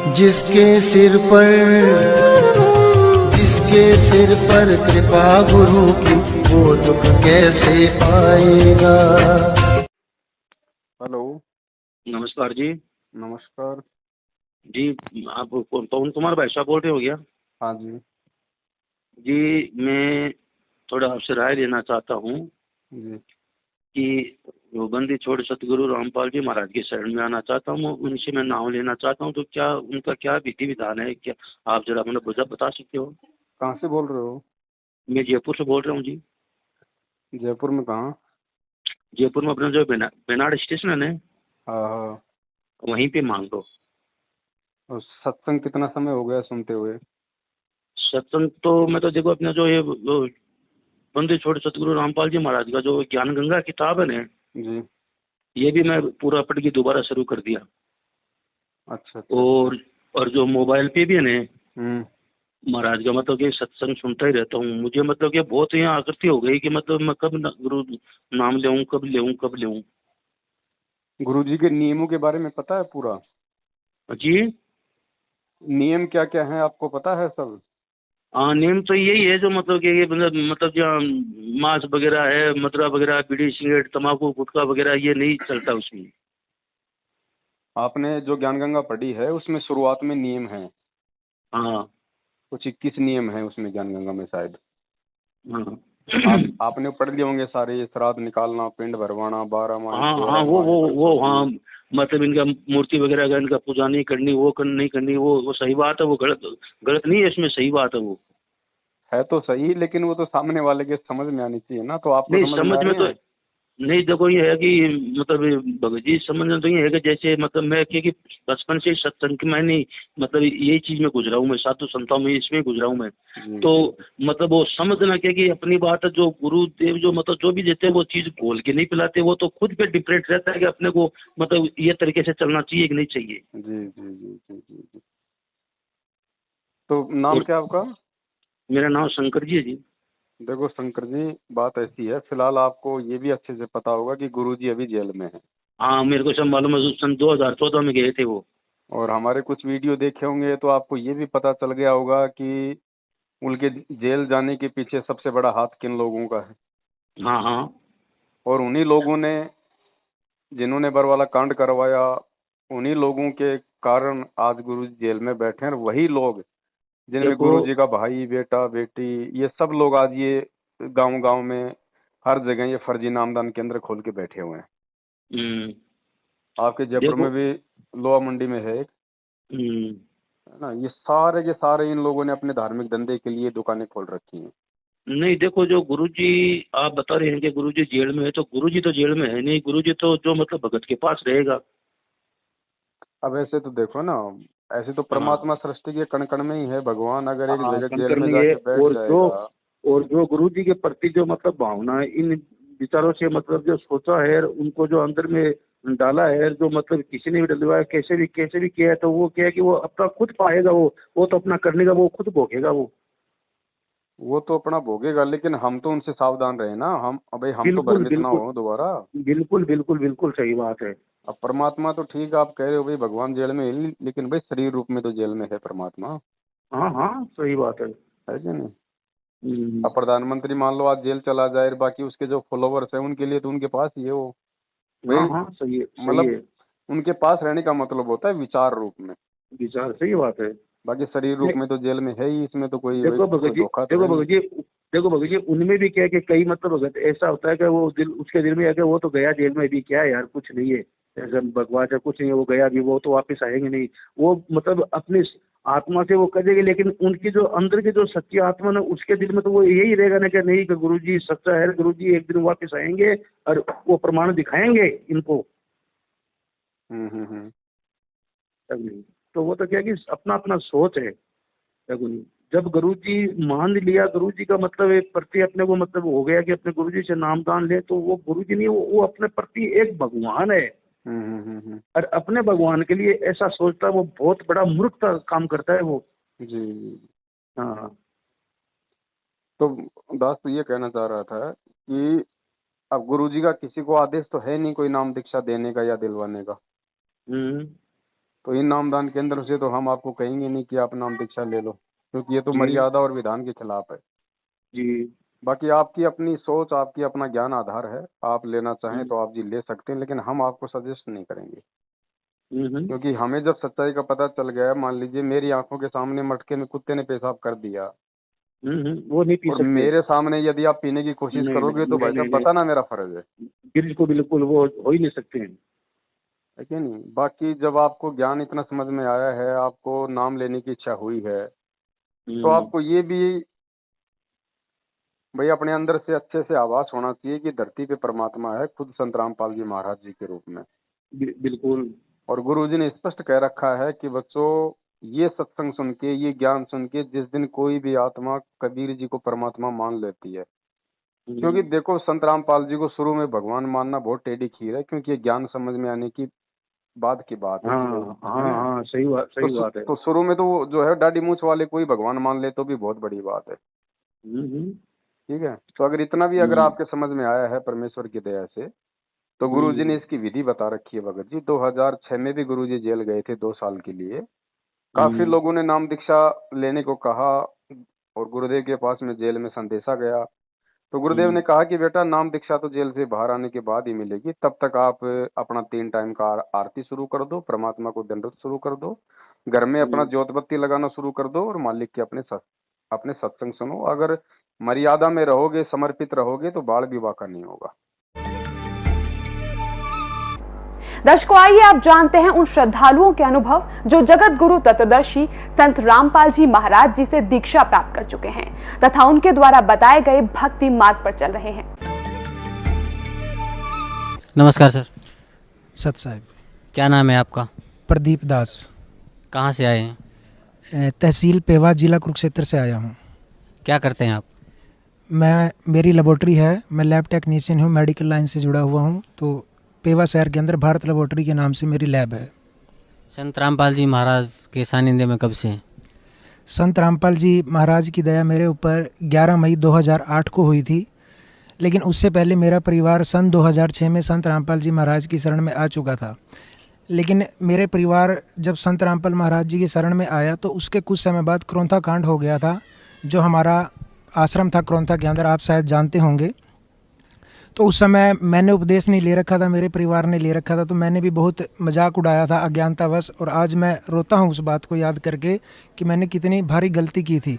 जिसके सिर पर जिसके सिर पर कृपा गुरु की, वो दुख कैसे आएगा। हेलो। नमस्कार जी। नमस्कार जी, आप पवन कुमार भाई साहब बोल रहे हो क्या? हाँ जी। जी, मैं थोड़ा आपसे राय लेना चाहता हूँ जी कि वो बंदी छोड़ सतगुरु रामपाल जी महाराज के शरण में आना चाहता हूँ, उनसे मैं नाम लेना चाहता हूँ। तो क्या उनका क्या विधि विधान है, क्या आप जरा मुझे बता सकते हो? कहाँ से बोल रहे हो? मैं जयपुर से बोल रहा हूँ जी। जयपुर में कहाँ? जयपुर में अपना जो बेनाड स्टेशन है ना, हाँ हाँ। वहीं पे मान लो। और सत्संग कितना समय हो गया सुनते हुए? सत्संग तो मैं तो देखो अपना जो ये बंदी छोड़ सतगुरु रामपाल जी महाराज का जो ज्ञान गंगा किताब है ना, जी। ये भी मैं पूरा पढ़ के दोबारा शुरू कर दिया। अच्छा अच्छा। और जो मोबाइल पे भी है ना हम्म। महाराज का मतलब कि सत्संग सुनता ही रहता हूँ। मुझे मतलब कि बहुत यहाँ आकृति हो गई कि मतलब मैं कब गुरु नाम लेऊं, कब लेऊं। गुरु जी के नियमों के बारे में पता है पूरा? जी नियम क्या क्या है आपको पता है सब? हाँ, नियम तो यही है जो मतलब कि ये मतलब जहाँ मांस वगैरह है, मदिरा वगैरह, बीड़ी सिगरेट तम्बाकू गुटखा वगैरह ये नहीं चलता उसमें। आपने जो ज्ञान गंगा पढ़ी है उसमें शुरुआत में नियम है, हाँ कुछ 21 नियम है उसमें ज्ञान गंगा में शायद। हाँ आपने पढ़ लिए होंगे सारे, ये श्राद्ध निकालना, पिंड भरवाना, 12 माह, हाँ 13 हाँ, माह, वो हाँ, बलि। मतलब इनका मूर्ति वगैरह का इनका पूजा नहीं करनी, वो नहीं करनी, वो सही बात है, वो गलत गलत नहीं है, इसमें सही बात है वो। है तो सही, लेकिन वो तो सामने वाले के समझ में आनी चाहिए ना, तो आपको नहीं समझ में समझ आ में रही तो है? नहीं, देखो ये है कि मतलब ये भगत जी समझ में तो ये है कि जैसे मतलब मैं कि बचपन से सत्संग की मैंने मतलब यही चीज में गुजरा हूँ, मैं साधु संतों में इसमें गुजरा हूँ मैं। जी तो जी। मतलब वो समझना क्या कि अपनी बात है, जो गुरुदेव जो मतलब जो भी देते हैं वो चीज घोल के नहीं पिलाते, वो तो खुद पे डिपेंड रहता है कि अपने को मतलब ये तरीके से चलना चाहिए कि नहीं चाहिए। जी जी जी जी जी जी। तो नाम और क्या आपका? मेरा नाम शंकर जी है जी। देखो शंकर जी, बात ऐसी है, फिलहाल आपको ये भी अच्छे से पता होगा कि गुरुजी अभी जेल में है। हाँ, मेरे को सब मालूम है, उस सन 2014 में गए थे वो। और हमारे कुछ वीडियो देखे होंगे तो आपको ये भी पता चल गया होगा कि उनके जेल जाने के पीछे सबसे बड़ा हाथ किन लोगों का है। हाँ हाँ। और उन्हीं लोगों ने, जिन्होंने बरवाला कांड करवाया, उन्हीं लोगों के कारण आज गुरु जी जेल में बैठे हैं। और वही लोग जिनमें देखो गुरु जी का भाई, बेटा, बेटी, ये सब लोग आज ये गांव गांव में हर जगह ये फर्जी नामदान केंद्र खोल के बैठे हुए हैं। हम्म, आपके जयपुर देखो में भी लोहा मंडी में है एक, हम्म, है ना। ये सारे के सारे इन लोगों ने अपने धार्मिक धंधे के लिए दुकानें खोल रखी हैं। नहीं देखो, जो गुरुजी आप बता रहे हैं कि गुरुजी जेल में है, तो गुरुजी तो जेल में है नहीं, गुरुजी तो जो मतलब भगत के पास रहेगा। अब ऐसे तो देखो ना, ऐसे तो हाँ परमात्मा सृष्टि के कण कण में ही है। भगवान अगर एक हाँ, जगह जेल कंकर में नहीं है। जाके बैठ जाएगा। और जो गुरुजी के प्रति जो मतलब भावना है, इन विचारों से मतलब जो सोचा है, उनको जो अंदर में डाला है, जो मतलब किसी ने भी डलवाया, कैसे भी किया है, तो वो क्या है कि वो अपना खुद पाएगा, वो तो अपना करने का वो खुद भोगेगा वो। वो तो अपना भोगेगा, लेकिन हम तो उनसे सावधान रहे ना। हम अबे हम तो बिल्कुल भ्रमित ना बिल्कुल हो दोबारा। बिल्कुल बिल्कुल बिल्कुल सही बात है। अब परमात्मा तो ठीक है, आप कह रहे हो भाई भगवान जेल में है, लेकिन भाई शरीर रूप में तो जेल में है परमात्मा, हाँ हाँ, सही बात है। है कि नहीं। हम्म, अब प्रधानमंत्री मान लो आज जेल चला जाए, और बाकी उसके जो फॉलोवर्स हैं उनके लिए तो उनके पास ही है वो। हाँ भाई हाँ, सही है सही मतलब है। उनके पास रहने का मतलब होता है विचार रूप में। विचार सही बात है। बाकी शरीर रूप नहीं, में तो जेल में है ही, इसमें तो कोई भाई देखो भगत कोई जी, धोखा तो है नहीं। देखो भगत जी, उनमें भी क्या है कि कई मतलब भगत ऐसा होता है कि वो दिल उसके दिल में है कि वो तो गया जेल में, भी क्या है यार, कुछ नहीं है, ऐसा बकवास है, कुछ नहीं है, वो गया भी, वो तो वापस आएंगे नहीं। वो मतलब अपनी आत्मा से वो करेंगे, लेकिन उनकी जो अंदर की जो सच्ची आत्मा ना, उसके दिल में तो वो यही रहेगा ना कि नहीं कि गुरु जी सच्चा है, गुरु जी एक दिन वापस आएंगे और वो प्रमाण दिखाएंगे इनको। हम्म। तब नहीं, तो वो तो क्या है कि अपना अपना सोच है। देखो नहीं, जब गुरु जी मान लिया, गुरु जी का मतलब एक प्रति अपने को मतलब हो गया कि अपने गुरु जी से नाम दान ले, तो वो गुरु जी नहीं, वो अपने प्रति एक भगवान है। हम्म। और अपने भगवान के लिए ऐसा सोचता है, वो बहुत बड़ा मूर्ख का काम करता है वो। जी जी। हाँ तो दास तो ये कहना चाह रहा था कि अब गुरुजी का किसी को आदेश तो है नहीं कोई नाम दीक्षा देने का या दिलवाने का। हम्म, तो इन नामदान केंद्र से तो हम आपको कहेंगे नहीं कि आप नाम दीक्षा ले लो, क्योंकि ये तो जी। मर्यादा और विधान के खिलाफ है। जी। बाकी आपकी अपनी सोच, आपकी अपना ज्ञान आधार है, आप लेना चाहें तो आप जी ले सकते हैं, लेकिन हम आपको सजेस्ट नहीं करेंगे, क्योंकि हमें जब सच्चाई का पता चल गया, मान लीजिए मेरी आंखों के सामने मटके में कुत्ते ने पेशाब कर दिया वो नहीं पी और सकते। मेरे सामने यदि आप पीने की कोशिश नहीं करोगे तो नहीं भाई नहीं साहब नहीं, बताना मेरा फर्ज है बिल्कुल बिल्कुल वो हो ही नहीं सकते हैं। कि नहीं। बाकी जब आपको ज्ञान इतना समझ में आया है, आपको नाम लेने की इच्छा हुई है, तो आपको ये भी भाई अपने अंदर से अच्छे से आभास होना चाहिए कि धरती पे परमात्मा है, खुद संत रामपाल जी महाराज जी के रूप में। बिल्कुल। और गुरु जी ने स्पष्ट कह रखा है कि बच्चों, ये सत्संग सुन के, ये ज्ञान सुन के जिस दिन कोई भी आत्मा कबीर जी को परमात्मा मान लेती है, क्योंकि देखो संत रामपाल जी को शुरू में भगवान मानना बहुत टेढ़ी खीर है, क्योंकि ये ज्ञान समझ में आने की बाद की बात है। हाँ हाँ हाँ, सही बात है। तो शुरू में तो वो जो है दाढ़ी मूछ वाले कोई भगवान मान ले तो भी बहुत बड़ी बात है। ठीक है, तो अगर इतना भी अगर आपके समझ में आया है परमेश्वर की दया से, तो गुरुजी ने इसकी विधि बता रखी है भगत जी। 2006 में भी गुरुजी जेल गए थे 2 साल के लिए। काफी लोगों ने नाम दीक्षा लेने को कहा और गुरुदेव के पास में जेल में संदेशा गया, तो गुरुदेव ने कहा कि बेटा नाम दीक्षा तो जेल से बाहर आने के बाद ही मिलेगी, तब तक आप अपना 3 टाइम का आरती शुरू कर दो, परमात्मा को दंडवत शुरू कर दो, घर में अपना ज्योत बत्ती लगाना शुरू कर दो और मालिक के अपने सत्संग सुनो। अगर मर्यादा में रहोगे, समर्पित रहोगे, तो बाल विवाह का नहीं होगा। दर्शकों, आइए आप जानते हैं उन श्रद्धालुओं के अनुभव जो जगत गुरु तत्वदर्शी संत रामपाल जी महाराज जी से दीक्षा प्राप्त कर चुके हैं तथा उनके द्वारा बताए गए भक्ति मार्ग पर चल रहे हैं। नमस्कार सर। सत साहब। क्या नाम है आपका? प्रदीप दास। कहाँ से आए हैं? तहसील पेवा, जिला कुरुक्षेत्र से आया हूँ। क्या करते हैं आप? मेरी लेबोरेटरी है, मैं लैब टेक्नीशियन हूँ, मेडिकल लाइन से जुड़ा हुआ हूँ। तो पेवा शहर के अंदर भारत लेबोरेटरी के नाम से मेरी लैब है। संत रामपाल जी महाराज के सानिध्य में कब से हैं? संत रामपाल जी महाराज की दया मेरे ऊपर 11 मई 2008 को हुई थी, लेकिन उससे पहले मेरा परिवार सन 2006 में संत रामपाल जी महाराज की शरण में आ चुका था। लेकिन मेरे परिवार जब संत रामपाल महाराज जी की शरण में आया तो उसके कुछ समय बाद क्रोंथा कांड हो गया था, जो हमारा आश्रम था क्रोंथा के अंदर, आप शायद जानते होंगे। तो उस समय मैंने उपदेश नहीं ले रखा था, मेरे परिवार ने ले रखा था, तो मैंने भी बहुत मजाक उड़ाया था अज्ञानतावश। और आज मैं रोता हूँ उस बात को याद करके कि मैंने कितनी भारी गलती की थी।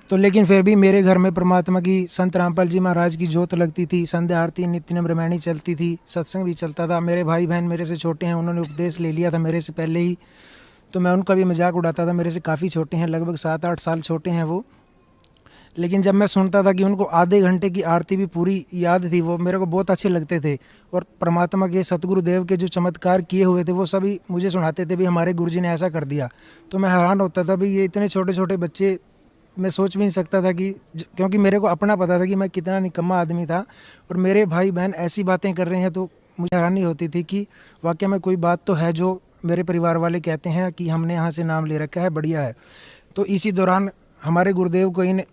तो लेकिन फिर भी मेरे घर में परमात्मा की, संत रामपाल जी महाराज की जोत लगती थी, संध्या आरती नित्य नियम रामायणी चलती थी, सत्संग भी चलता था। मेरे भाई बहन मेरे से छोटे हैं, उन्होंने उपदेश ले लिया था मेरे से पहले ही, तो मैं उनका भी मजाक उड़ाता था। मेरे से काफ़ी छोटे हैं, लगभग 7-8 साल छोटे हैं वो। लेकिन जब मैं सुनता था कि उनको आधे घंटे की आरती भी पूरी याद थी, वो मेरे को बहुत अच्छे लगते थे। और परमात्मा के सतगुरुदेव के जो चमत्कार किए हुए थे वो सभी मुझे सुनाते थे, भी हमारे गुरुजी ने ऐसा कर दिया। तो मैं हैरान होता था, भी ये इतने छोटे छोटे बच्चे, मैं सोच भी नहीं सकता था कि, क्योंकि मेरे को अपना पता था कि मैं कितना निकम्मा आदमी था, और मेरे भाई बहन ऐसी बातें कर रहे हैं, तो मुझे हैरानी होती थी कि वाकई में कोई बात तो है जो मेरे परिवार वाले कहते हैं कि हमने यहाँ से नाम ले रखा है, बढ़िया है। तो इसी दौरान हमारे गुरुदेव को इन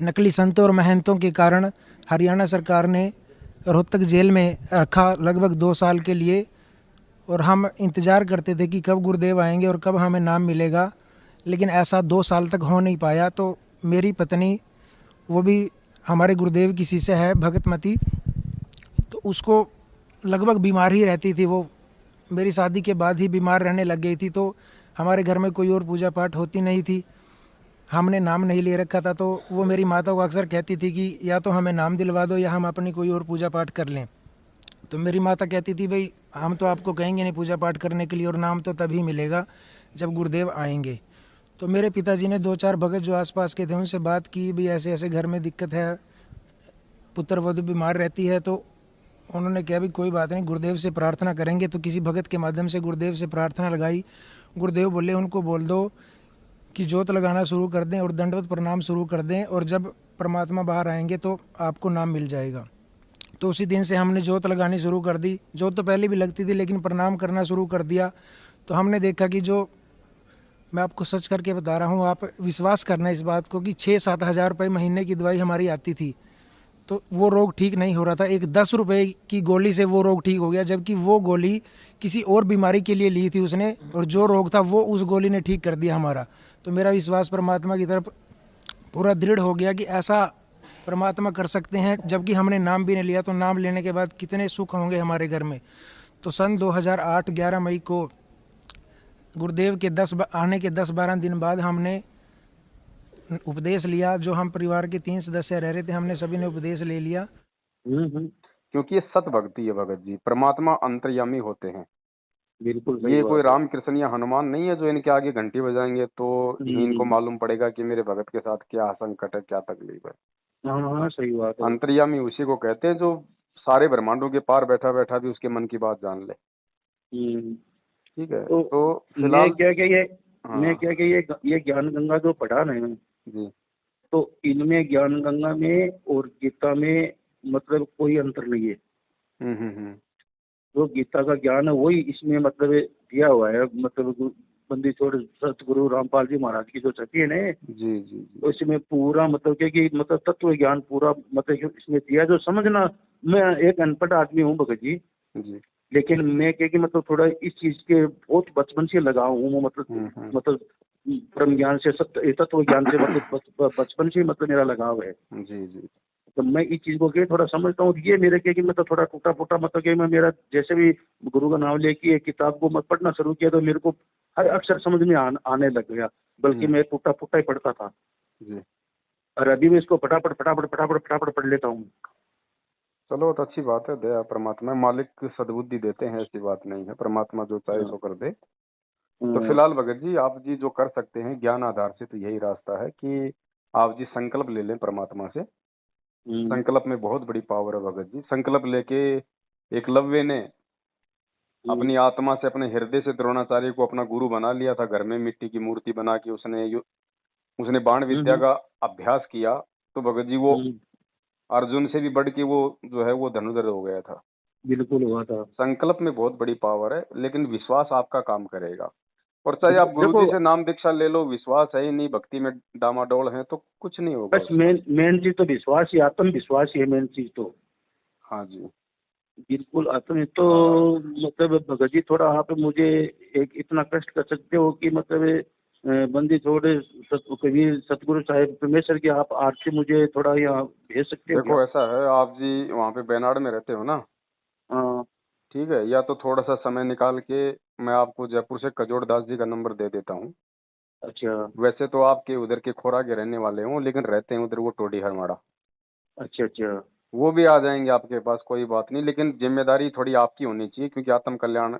नकली संतों और महंतों के कारण हरियाणा सरकार ने रोहतक जेल में रखा लगभग 2 साल के लिए, और हम इंतज़ार करते थे कि कब गुरुदेव आएंगे और कब हमें नाम मिलेगा। लेकिन ऐसा 2 साल तक हो नहीं पाया। तो मेरी पत्नी, वो भी हमारे गुरुदेव की शिष्य है, भगतमती, तो उसको लगभग बीमार ही रहती थी। वो मेरी शादी के बाद ही बीमार रहने लग गई थी। तो हमारे घर में कोई और पूजा पाठ होती नहीं थी, हमने नाम नहीं ले रखा था। तो वो मेरी माता को अक्सर कहती थी कि या तो हमें नाम दिलवा दो या हम अपनी कोई और पूजा पाठ कर लें। तो मेरी माता कहती थी, भाई हम तो आपको कहेंगे नहीं पूजा पाठ करने के लिए, और नाम तो तभी मिलेगा जब गुरुदेव आएंगे। तो मेरे पिताजी ने 2-4 भगत जो आसपास के थे उनसे बात की, भाई ऐसे ऐसे घर में दिक्कत है, पुत्र वधू बीमार रहती है। तो उन्होंने कहा, भाई कोई बात नहीं, गुरुदेव से प्रार्थना करेंगे। तो किसी भगत के माध्यम से गुरुदेव से प्रार्थना लगाई। गुरुदेव बोले, उनको बोल दो कि जोत लगाना शुरू कर दें और दंडवत प्रणाम शुरू कर दें, और जब परमात्मा बाहर आएंगे तो आपको नाम मिल जाएगा। तो उसी दिन से हमने जोत लगानी शुरू कर दी। जोत तो पहले भी लगती थी, लेकिन प्रणाम करना शुरू कर दिया। तो हमने देखा कि जो, मैं आपको सच करके बता रहा हूँ, आप विश्वास करना इस बात को, कि 6-7 हज़ार रुपये महीने की दवाई हमारी आती थी। तो वो रोग ठीक नहीं हो रहा था। एक 10 रुपए की गोली से वो रोग ठीक हो गया, जबकि वो गोली किसी और बीमारी के लिए ली थी उसने, और जो रोग था वो उस गोली ने ठीक कर दिया हमारा। तो मेरा विश्वास परमात्मा की तरफ पूरा दृढ़ हो गया कि ऐसा परमात्मा कर सकते हैं। जबकि हमने नाम भी नहीं लिया, तो नाम लेने के बाद कितने सुख होंगे हमारे घर में। तो सन 2008 11 मई को गुरुदेव के आने के 10-12 दिन बाद हमने उपदेश लिया। जो हम परिवार के 3 सदस्य रह रहे थे, हमने सभी ने उपदेश ले लिया। क्योंकि ये सत भक्ति है भगत जी, परमात्मा अंतर्यामी होते हैं। बिल्कुल सही ये बात कोई है। राम कृष्ण या हनुमान नहीं है जो इनके आगे घंटी बजाएंगे तो ही इनको मालूम पड़ेगा कि मेरे भगत के साथ क्या संकट है, क्या तकलीफ है। हाँ हाँ सही बात है। अंतर्यामी उसी को कहते हैं जो सारे ब्रह्मांडों के पार बैठा बैठा भी उसके मन की बात जान ले। ठीक है। तो फिलहाल मैं क्या क्या ये ज्ञान गंगा जो पढ़ा ना जी, तो इनमें ज्ञान गंगा में और गीता में मतलब कोई अंतर नहीं है। जो गीता का ज्ञान है वही इसमें मतलब दिया हुआ है। मतलब बंदी छोड़ सतगुरु रामपाल जी महाराज की जो छठी है ना, जी जी जी तो इसमें पूरा मतलब क्या कि मतलब तत्व ज्ञान पूरा मतलब इसमें दिया। जो समझना, मैं एक अनपढ़ आदमी हूँ भगत जी, जी लेकिन मैं क्या कि मतलब थोड़ा इस चीज के बहुत बचपन से लगा हूँ। मतलब ब्रह्म ज्ञान से तत्व ज्ञान से मतलब बचपन से मतलब मेरा लगाव है। जी जी तो मैं इस चीज को क्या थोड़ा समझता हूँ। ये मेरे क्या कि मतलब थोड़ा टूटा फूटा मतलब कि मैं मेरा जैसे भी गुरु का नाम लेके एक किताब को मैं पढ़ना शुरू किया तो मेरे को हर अक्षर समझ में आने लग गया, बल्कि मैं टूटा फूटा ही पढ़ता था। जी। और अभी मैं इसको फटाफट फटाफट फटाफट फटाफट पढ़ लेता हूँ। चलो तो अच्छी बात है, दया परमात्मा मालिक सद्बुद्धि देते हैं, ऐसी बात नहीं है, परमात्मा जो चाहे सो कर दे। तो फिलहाल भगत जी आप जी जो कर सकते हैं ज्ञान आधार से, तो यही रास्ता है कि आप जी संकल्प ले लें परमात्मा से। संकल्प में बहुत बड़ी पावर है भगत जी। संकल्प लेके एकलव्य ने अपनी आत्मा से, अपने हृदय से द्रोणाचार्य को अपना गुरु बना लिया था। घर में मिट्टी की मूर्ति बना के उसने बाण विद्या का अभ्यास किया। तो भगत जी वो अर्जुन से भी बढ़ के वो जो है वो धनुर्धर हो गया था। बिल्कुल हुआ था। संकल्प में बहुत बड़ी पावर है, लेकिन विश्वास आपका काम करेगा। और चाहे आप गुरुजी से नाम दीक्षा ले लो, विश्वास है ही नहीं, भक्ति में डामाडोल है, तो कुछ नहीं होगा। बस मेन चीज तो विश्वास ही, आत्मविश्वास ही है मेन चीज तो। हाँ जी बिल्कुल आत्म तो मतलब भगत जी थोड़ा आप मुझे एक इतना कष्ट कर सकते हो कि मतलब बंदी थोड़े कबीर सतगुरु साहिब परमेश्वर की आप आरती मुझे थोड़ा यहाँ भेज सकते हो? देखो ऐसा है, आप जी वहाँ पे बेनाड में रहते हो ना? हाँ ठीक है, या तो थोड़ा सा समय निकाल के मैं आपको जयपुर से कजोड़ दास जी का नंबर दे देता हूँ। अच्छा वैसे तो आपके उधर के खोरा के रहने वाले हों, लेकिन रहते हैं उधर वो टोडी हरमाड़ा। अच्छा अच्छा वो भी आ जाएंगे आपके पास, कोई बात नहीं, लेकिन जिम्मेदारी थोड़ी आपकी होनी चाहिए क्योंकि आत्म कल्याण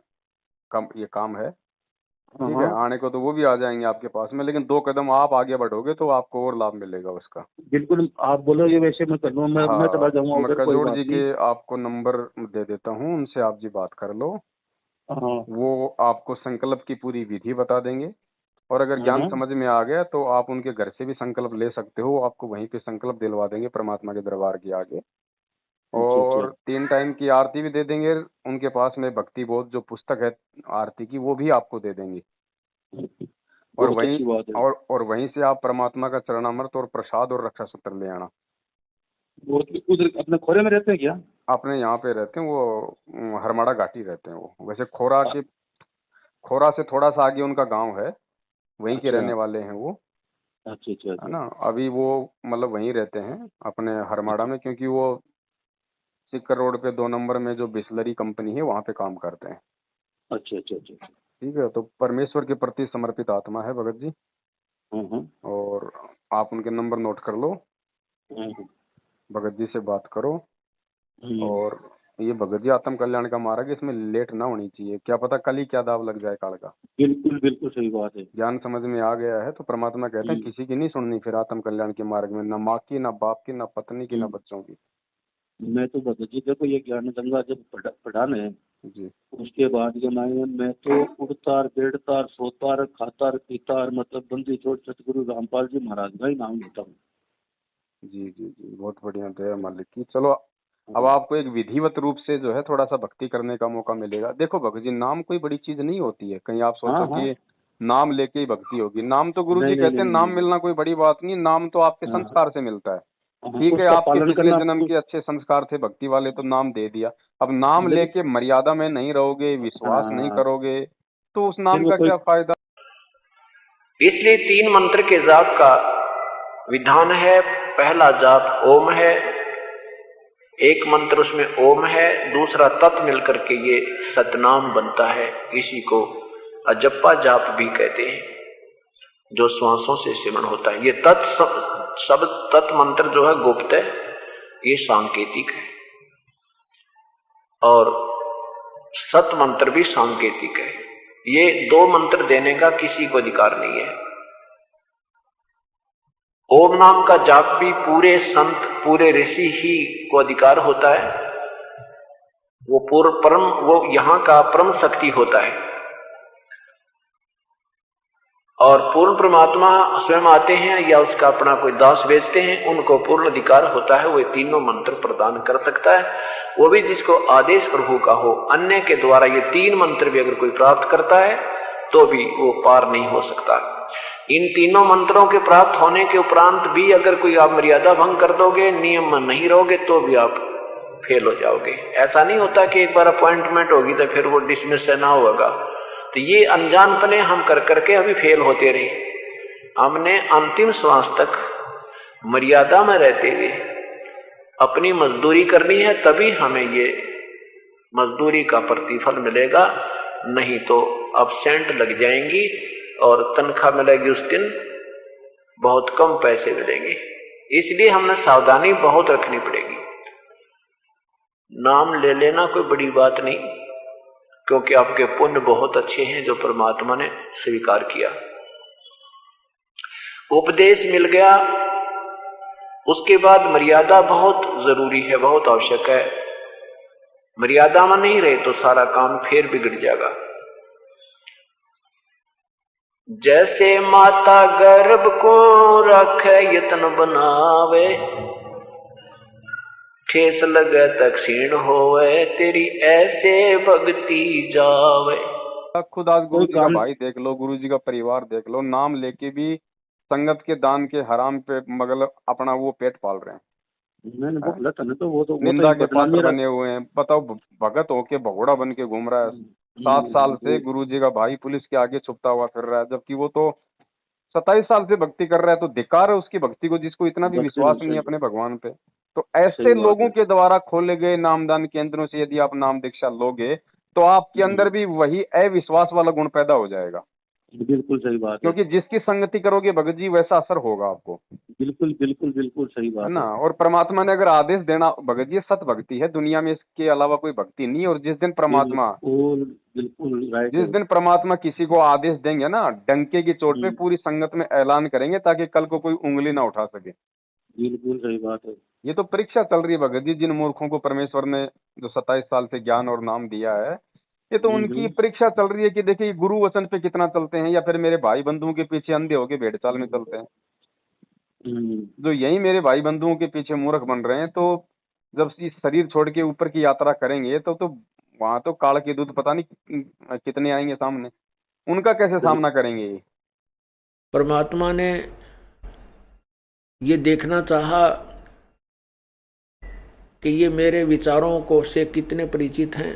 का ये काम है। ठीक है, आने को तो वो भी आ जाएंगे आपके पास में, लेकिन 2 कदम आप आगे बढ़ोगे तो आपको और लाभ मिलेगा उसका। बिल्कुल आप बोलोगे वैसे मैं कर लूँगा। मैं चला जाऊंगा मैं उधर, कोई कजोड़ बात जी नहीं। के आपको नंबर दे देता हूँ, उनसे आप जी बात कर लो। हाँ वो आपको संकल्प की पूरी विधि बता देंगे। और अगर ज्ञान समझ में आ गया तो आप उनके घर से भी संकल्प ले सकते हो, आपको वहीं पे संकल्प दिलवा देंगे परमात्मा के दरबार के आगे। और 3 टाइम की आरती भी दे देंगे। उनके पास में भक्ति बोध जो पुस्तक है आरती की, वो भी आपको दे देंगे। और वहीं से आप परमात्मा का चरणामृत और प्रसाद और रक्षा सूत्र ले आना। वो उधर अपने खोरे में रहते हैं क्या? अपने यहाँ पे रहते हैं वो, हरमाड़ा घाटी रहते हैं वो। वैसे खोरा से थोड़ा सा आगे उनका गांव है, वहीं के रहने वाले हैं वो। अच्छा अच्छा है ना? अभी वो मतलब वहीं रहते हैं अपने हरमाड़ा में, क्योंकि वो सिक्कर रोड पे 2 नंबर में जो बिस्लरी कंपनी है वहाँ पे काम करते हैं। अच्छा अच्छा अच्छा ठीक है, तो परमेश्वर के प्रति समर्पित आत्मा है भगत जी। और आप उनके नंबर नोट कर लो, भगत जी से बात करो। और ये भगत जी आत्म कल्याण का मार्ग है, इसमें लेट ना होनी चाहिए। क्या पता कल ही क्या दाव लग जाए काल का। बिल्कुल बिल्कुल सही बात है। ज्ञान समझ में आ गया है तो परमात्मा कहते हैं किसी की नहीं सुननी फिर आत्म कल्याण के मार्ग में, ना माँ की, ना बाप की, ना पत्नी की, ना बच्चों की। मैं तो भगत जी देखो ये ज्ञान गंगा जब पढ़ाना है जी, उसके बाद ये मैं तो उड़तार बैठतार सोतार खातार पीतार मतलब बंदी छोड़ सतगुरु रामपाल जी महाराज का ही नाम लेता हूँ। जी जी जी, बहुत बढ़िया दया मालिक की। चलो अब आपको एक विधिवत रूप से जो है थोड़ा सा भक्ति करने का मौका मिलेगा। देखो भगत जी, नाम कोई बड़ी चीज नहीं होती है। कहीं आप सोचो कि नाम लेके ही भक्ति होगी। नाम तो गुरु जी कहते हैं नाम मिलना कोई बड़ी बात नहीं, नाम तो आपके संस्कार से मिलता है। ठीक है, उसका आपके पालन पिछले करना। जन्म के अच्छे संस्कार थे भक्ति वाले तो नाम दे दिया। अब नाम लेके मर्यादा में नहीं रहोगे, विश्वास नहीं हाँ, करोगे, तो उस फिर नाम वो का कोई क्या फायदा। इसलिए 3 मंत्र के जाप का विधान है। पहला जाप ओम है, एक मंत्र उसमें ओम है, दूसरा तत् मिलकर के ये सतनाम बनता है। इसी को अजप्पा जाप भी कहते हैं, जो श्वासों से सिमरण होता है। ये तत् मंत्र जो है गुप्त है, ये सांकेतिक है, और सत मंत्र भी सांकेतिक है। ये 2 मंत्र देने का किसी को अधिकार नहीं है। ओम नाम का जाप भी पूरे संत, पूरे ऋषि ही को अधिकार होता है। वो वो यहां का परम शक्ति होता है, और पूर्ण परमात्मा स्वयं आते हैं या उसका अपना कोई दास भेजते हैं, उनको पूर्ण अधिकार होता है। वो तीनों मंत्र प्रदान कर सकता है, वो भी जिसको आदेश प्रभु का हो। अन्य के द्वारा ये 3 मंत्र भी अगर कोई प्राप्त करता है तो भी वो पार नहीं हो सकता। इन तीनों मंत्रों के प्राप्त होने के उपरांत भी अगर कोई आप मर्यादा भंग कर दोगे, नियम में नहीं रहोगे, तो भी आप फेल हो जाओगे। ऐसा नहीं होता कि एक बार अपॉइंटमेंट होगी तो फिर वो डिसमिस ना होगा। तो ये अनजानपने हम कर करके अभी फेल होते रहे। हमने अंतिम श्वास तक मर्यादा में रहते हुए अपनी मजदूरी करनी है, तभी हमें ये मजदूरी का प्रतिफल मिलेगा। नहीं तो अब्सेंट लग जाएंगी और तनख्वाह मिलेगी उस दिन बहुत कम पैसे मिलेंगे। इसलिए हमें सावधानी बहुत रखनी पड़ेगी। नाम ले लेना कोई बड़ी बात नहीं, क्योंकि आपके पुण्य बहुत अच्छे हैं जो परमात्मा ने स्वीकार किया। उपदेश मिल गया, उसके बाद मर्यादा बहुत जरूरी है, बहुत आवश्यक है। मर्यादा में नहीं रहे तो सारा काम फिर बिगड़ जाएगा। जैसे माता गर्भ को रखे यत्न बनावे, ठेस लगे तक क्षीण होवे, तेरी ऐसे भक्ति जावे। खुद आज गुरु जी का भाई देख लो, गुरु जी का परिवार देख लो, नाम लेके भी संगत के दान के हराम पे मतलब अपना वो पेट पाल रहे हैं। मैंने वो गलत है ना, तो वो तो निंदा के बदनामी पात्र बने हुए हैं। बताओ, भगत होके भगोड़ा बन के घूम रहा है। 7 साल से गुरु जी का भाई पुलिस के आगे छुपता हुआ फिर रहा है, जबकि वो तो 27 साल से भक्ति कर रहा है। तो धिक्कार है उसकी भक्ति को, जिसको इतना भी विश्वास नहीं है अपने भगवान पे। तो ऐसे लोगों के द्वारा खोले गए नामदान केंद्रों से यदि आप नाम दीक्षा लोगे तो आपके अंदर भी वही अविश्वास वाला गुण पैदा हो जाएगा। बिल्कुल सही बात है, क्योंकि जिसकी संगति करोगे भगत जी, वैसा असर होगा आपको। बिल्कुल बिल्कुल बिल्कुल सही बात है ना। और परमात्मा ने अगर आदेश देना, भगत जी सत भक्ति है, दुनिया में इसके अलावा कोई भक्ति नहीं। और जिस दिन परमात्मा बिल्कुल राइट, जिस दिन परमात्मा किसी को आदेश देंगे ना, डंके की चोट पे पूरी संगत में ऐलान करेंगे, ताकि कल को कोई उंगली ना उठा सके। बिल्कुल सही बात है। ये तो परीक्षा चल रही है भगत जी, जिन मूर्खों को परमेश्वर ने जो 27 साल से ज्ञान और नाम दिया है, ये तो उनकी परीक्षा चल रही है कि देखिए गुरु वचन पे कितना चलते हैं, या फिर मेरे भाई बंधुओं के पीछे अंधे होके भेड़ चाल में चलते हैं। जो यही मेरे भाई बंधुओं के पीछे मूर्ख बन रहे हैं, तो जब इस शरीर छोड़ के ऊपर की यात्रा करेंगे तो वहां तो काल के दूत पता नहीं कितने आएंगे सामने, उनका कैसे सामना करेंगे ये। परमात्मा ने ये देखना चाहा कि ये मेरे विचारों को से कितने परिचित हैं,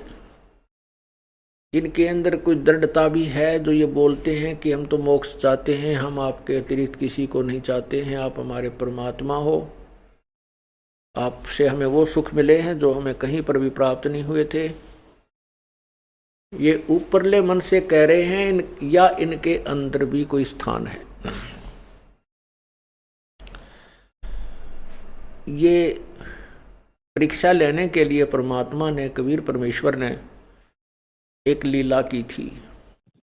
इनके अंदर कोई दृढ़ता भी है जो ये बोलते हैं कि हम तो मोक्ष चाहते हैं, हम आपके अतिरिक्त किसी को नहीं चाहते हैं, आप हमारे परमात्मा हो, आपसे हमें वो सुख मिले हैं जो हमें कहीं पर भी प्राप्त नहीं हुए थे। ये ऊपरले मन से कह रहे हैं, या इनके अंदर भी कोई स्थान है। ये परीक्षा लेने के लिए परमात्मा ने, कबीर परमेश्वर ने एक लीला की थी।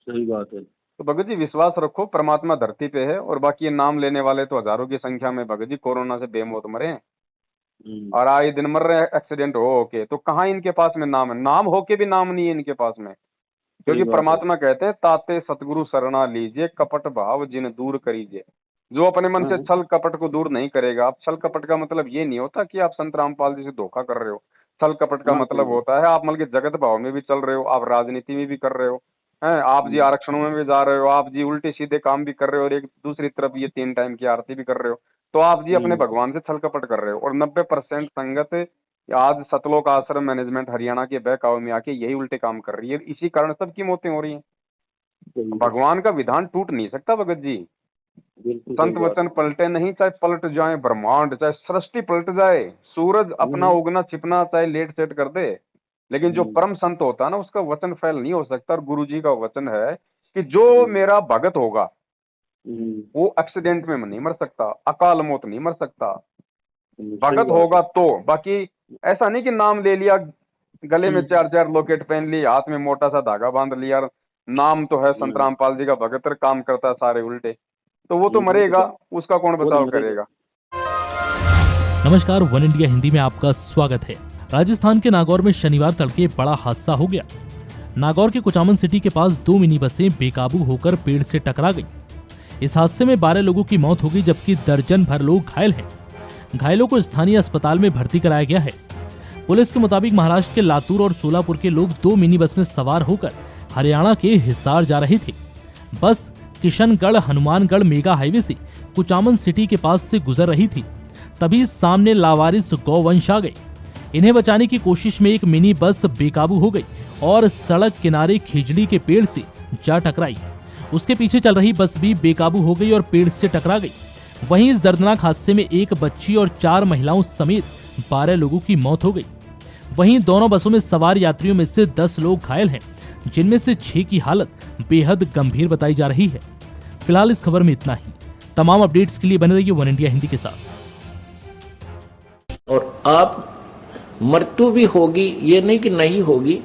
सही बात है। तो भगत जी विश्वास रखो, परमात्मा धरती पे है, और बाकी ये नाम लेने वाले तो हजारों की संख्या में भगत जी कोरोना से बेमौत मरे हैं, और आए दिन मर रहे हैं एक्सीडेंट हो के। तो कहाँ इनके पास में नाम है? नाम होके भी नाम नहीं है इनके पास में। क्योंकि परमात्मा कहते हैं, ताते सतगुरु शरणा लीजिए, कपट भाव जिन दूर करीजिए। जो अपने मन से छल कपट को दूर नहीं करेगा। अब छल कपट का मतलब ये नहीं होता कि आप संत रामपाल जी से धोखा कर रहे हो। छल कपट का मतलब होता है आप मतलब जगत भाव में भी चल रहे हो, आप राजनीति में भी कर रहे हो, हैं, आप जी आरक्षणों में भी जा रहे हो, आप जी उल्टे सीधे काम भी कर रहे हो, और एक दूसरी तरफ ये 3 टाइम की आरती भी कर रहे हो, तो आप जी अपने भगवान से छल कपट कर रहे हो। और 90% संगत आज सतलोक आश्रम मैनेजमेंट हरियाणा के बहकावे में आके यही उल्टे काम कर रही है, इसी कारण सबकी मौतें हो रही हैं। भगवान का विधान टूट नहीं सकता भगत जी। संत वचन पलटे नहीं, चाहे पलट जाए ब्रह्मांड, चाहे सृष्टि पलट जाए, सूरज अपना उगना छिपना चाहे लेट सेट कर दे, लेकिन जो परम संत होता है ना, उसका वचन फैल नहीं हो सकता। और गुरु जी का वचन है कि जो मेरा भगत होगा वो एक्सीडेंट में नहीं मर सकता, अकाल मौत नहीं मर सकता, भगत होगा तो। बाकी ऐसा नहीं कि नाम ले लिया, गले में 4-4 लॉकेट पहन ली, हाथ में मोटा सा धागा बांध लिया, नाम तो है संत रामपाल जी का भगत, काम करता है सारे उल्टे, तो वो तो मरेगा, उसका कौन बचाव करेगा। नमस्कार, वन इंडिया हिंदी में आपका स्वागत है। राजस्थान के नागौर में शनिवार तड़के बड़ा हादसा हो गया। नागौर के कुचामन सिटी के पास 2 मिनी बसें बेकाबू होकर पेड़ से टकरा गई। इस हादसे में 12 लोगों की मौत हो गई, जबकि दर्जन भर लोग घायल हैं। घायलों को स्थानीय अस्पताल में भर्ती कराया गया है। पुलिस के मुताबिक महाराष्ट्र के लातूर और सोलापुर के लोग 2 मिनी बस में सवार होकर हरियाणा के हिसार जा रहे थे। बस किशनगढ़ हनुमानगढ़ मेगा हाईवे से कुचामन सिटी के पास से गुजर रही थी, तभी सामने लावारिस गौवंश आ गए। इन्हें बचाने की कोशिश में एक मिनी बस बेकाबू हो गई और सड़क किनारे खिजड़ी के पेड़ से जा टकराई। उसके पीछे चल रही बस भी बेकाबू हो गई और पेड़ से टकरा गई। वहीं इस दर्दनाक हादसे में एक बच्ची और 4 महिलाओं समेत 12 लोगों की मौत हो गई। वहीं दोनों बसों में सवार यात्रियों में से 10 लोग घायल हैं, जिनमें से 6 की हालत बेहद गंभीर बताई जा रही है। फिलहाल इस खबर में इतना ही। तमाम अपडेट्स के लिए बने रहिए वन इंडिया हिंदी के साथ। और आप मृत्यु भी होगी, ये नहीं कि नहीं होगी,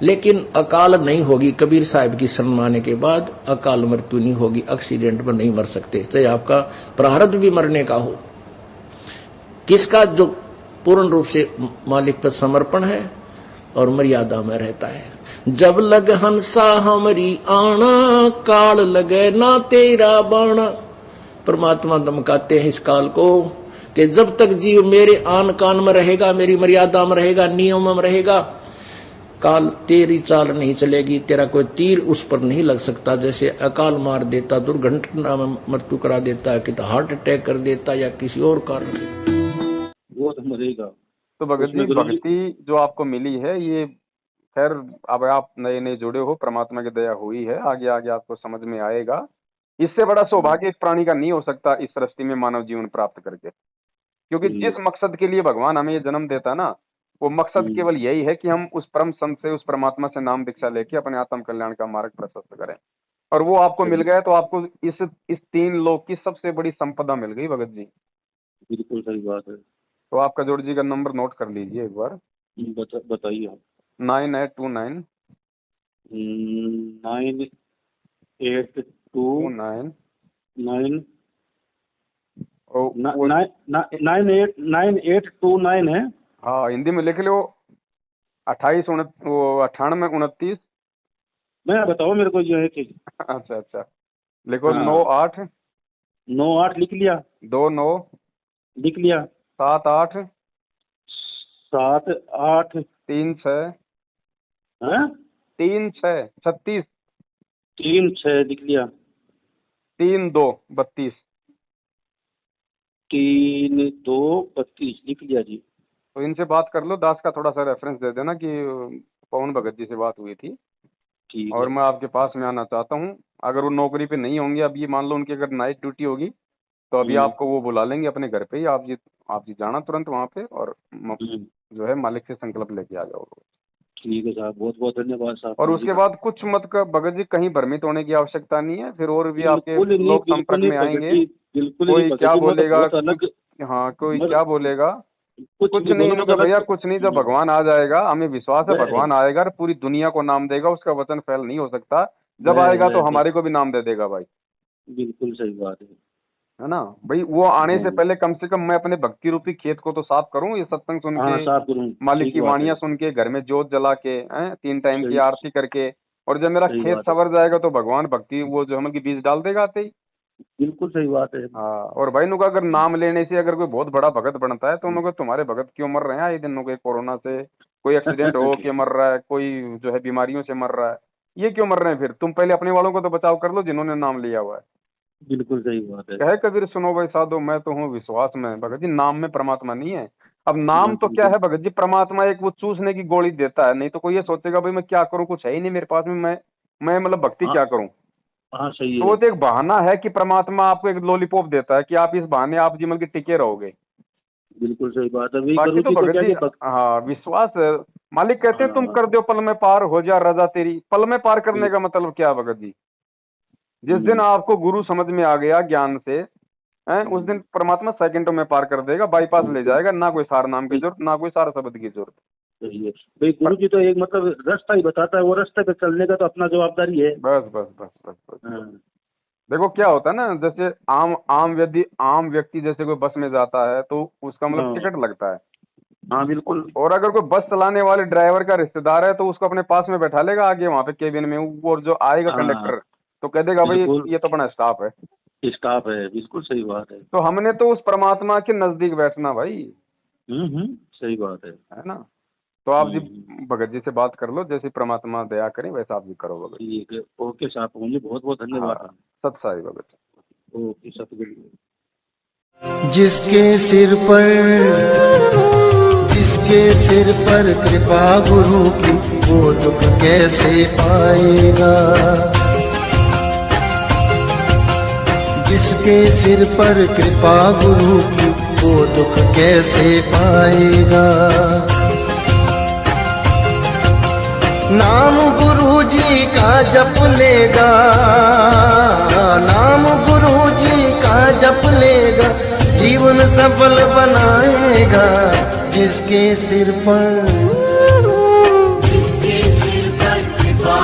लेकिन अकाल नहीं होगी। कबीर साहब की शरण आने के बाद अकाल मृत्यु नहीं होगी, एक्सीडेंट में नहीं मर सकते, चाहे आपका प्रारब्ध भी मरने का हो। किसका जो पूर्ण रूप से मालिक पर समर्पण है और मर्यादा में रहता है। जब लग हंसा हमरी आना, काल लगे ना तेरा बाणा। परमात्मा धमकाते हैं इस काल को कि जब तक जीव मेरे आन कान में रहेगा, मेरी मर्यादा में रहेगा, नियम में रहेगा, काल तेरी चाल नहीं चलेगी, तेरा कोई तीर उस पर नहीं लग सकता। जैसे अकाल मार देता, दुर्घटना में मृत्यु करा देता है, कि तो हार्ट अटैक कर देता या किसी और कारण से, वो तो मरेगा। तो भगत जी, भक्ति जो आपको मिली है, ये खैर अब आप नए नए जुड़े हो, परमात्मा की दया हुई है, आगे आगे आपको समझ में आएगा। इससे बड़ा सौभाग्य इस प्राणी का नहीं हो सकता इस सृष्टि में मानव जीवन प्राप्त करके, क्योंकि जिस मकसद के लिए भगवान हमें ये जन्म देता है ना, वो मकसद केवल यही है कि हम उस परम संत से, उस परमात्मा से नाम दीक्षा लेके अपने आत्म कल्याण का मार्ग प्रशस्त करें। और वो आपको मिल गया, तो आपको इस 3 लोक की सबसे बड़ी संपदा मिल गई भगत जी। बिल्कुल सही बात है। तो आपका जोड़ जी का नंबर नोट कर लीजिए एक बार। बताइए आप। 9829 9829 है। हाँ, हिंदी में लिख लो। 9829। मैं बताओ मेरे को जो है कि अच्छा अच्छा, लिखो। हाँ। 98 लिख लिया। 29 लिख लिया। 78 36 36 36 36 लिख लिया। 3232 3232 लिख लिया जी। तो इनसे बात कर लो। दास का थोड़ा सा रेफरेंस दे देना कि पवन भगत जी से बात हुई थी और मैं आपके पास में आना चाहता हूँ। अगर वो नौकरी पे नहीं होंगे, अब ये मान लो उनकी अगर नाइट ड्यूटी होगी, तो अभी आपको वो बुला लेंगे अपने घर पे ही। आप जी जाना तुरंत वहाँ पे और जो है मालिक से संकल्प लेके आ जाओ। ठीक है साहब, बहुत बहुत धन्यवाद साहब। और उसके बाद कुछ मत का भगत जी, कहीं भ्रमित होने की आवश्यकता नहीं है। फिर और भी आपके लोग संपर्क में आएंगे। कोई क्या बोलेगा, हाँ कोई क्या बोलेगा, कुछ नहीं होगा भैया, कुछ नहीं। जब भगवान आ जाएगा, हमें विश्वास है भगवान आएगा और पूरी दुनिया को नाम देगा। उसका वचन फैल नहीं हो सकता। जब आएगा तो हमारे को भी नाम दे देगा भाई। बिल्कुल सही बात है ना भाई। वो आने से पहले कम से कम मैं अपने भक्ति रूपी खेत को तो साफ करूं, ये सत्संग सुन के, मालिक की वाणियां सुन के, घर में जोत जला के, 3 टाइम की आरती करके। और जब मेरा खेत सवर जाएगा तो भगवान भक्ति वो जो हम की बीज डाल देगा आते ही। बिल्कुल सही बात है। हाँ, और भाई नुका अगर नाम लेने से अगर कोई बहुत बड़ा भगत बनता है, तो उनको तुम्हारे भगत क्यों मर रहे हैं ये दिन, कोई कोरोना से, कोई एक्सीडेंट हो के मर रहा है, कोई जो है बीमारियों से मर रहा है, ये क्यों मर रहे हैं फिर? तुम पहले अपने वालों को तो बचाव कर लो जिन्होंने नाम लिया हुआ है। बिल्कुल सही बात है। कहे कबीर सुनो भाई साधो, मैं तो हूँ विश्वास में। भगत जी नाम में परमात्मा नहीं है। अब नाम तो क्या है भगत जी, परमात्मा एक वो चूसने की गोली देता है। नहीं तो कोई ये सोचेगा भाई मैं क्या करूँ, कुछ है ही नहीं मेरे पास में, मैं मतलब भक्ति क्या करूँ। हाँ सही तो है। वो तो एक बहाना है कि परमात्मा आपको एक लॉलीपॉप देता है कि आप इस बहाने आप जीवन के टिके रहोगे। बिल्कुल सही बात है। वही बाकी गुरु तो जी भगत क्या जी कि हाँ विश्वास है। मालिक कहते हैं तुम हाँ। कर दो पल में पार, हो जा रजा तेरी। पल में पार करने का मतलब क्या है भगत जी? जिस दिन आपको गुरु समझ में आ गया ज्ञान से, उस दिन परमात्मा सेकंडों में पार कर देगा, बाईपास ले जाएगा। ना कोई सार नाम की जरूरत, ना कोई सार शब्द की जरूरत। सही है भाई। गुरु जी तो एक मतलब रास्ता ही बताता है, वो रास्ते पे चलने का तो अपना जवाबदारी है। बस बस बस बस बस। हाँ। देखो क्या होता है ना, जैसे आम व्यक्ति जैसे कोई बस में जाता है तो उसका मतलब हाँ। टिकट लगता है। हाँ बिल्कुल। और अगर कोई बस चलाने वाले ड्राइवर का रिश्तेदार है तो उसको अपने पास में बैठा लेगा आगे वहां पे केबिन में। और जो आएगा हाँ। कंडक्टर तो कह देगा भाई बिल्कुल। ये तो अपना स्टाफ है। स्टाफ है, बिल्कुल सही बात है। तो हमने तो उस परमात्मा के नजदीक बैठना भाई, सही बात है ना। तो आप जी भगत जी से बात कर लो, जैसे परमात्मा दया करें वैसा आप भी करो भगत। ठीक है। ओके साहब, मुझे बहुत बहुत धन्यवाद। हाँ, सत साई भगत। ओके सतगुरु। जिसके सिर पर कृपा गुरु की, वो दुख कैसे पाएगा। जिसके सिर पर कृपा गुरु की, वो दुख कैसे पाएगा। नाम गुरु जी का जप लेगा, नाम गुरु जी का जप लेगा, जीवन सफल बनाएगा। जिसके सिर पर कृपा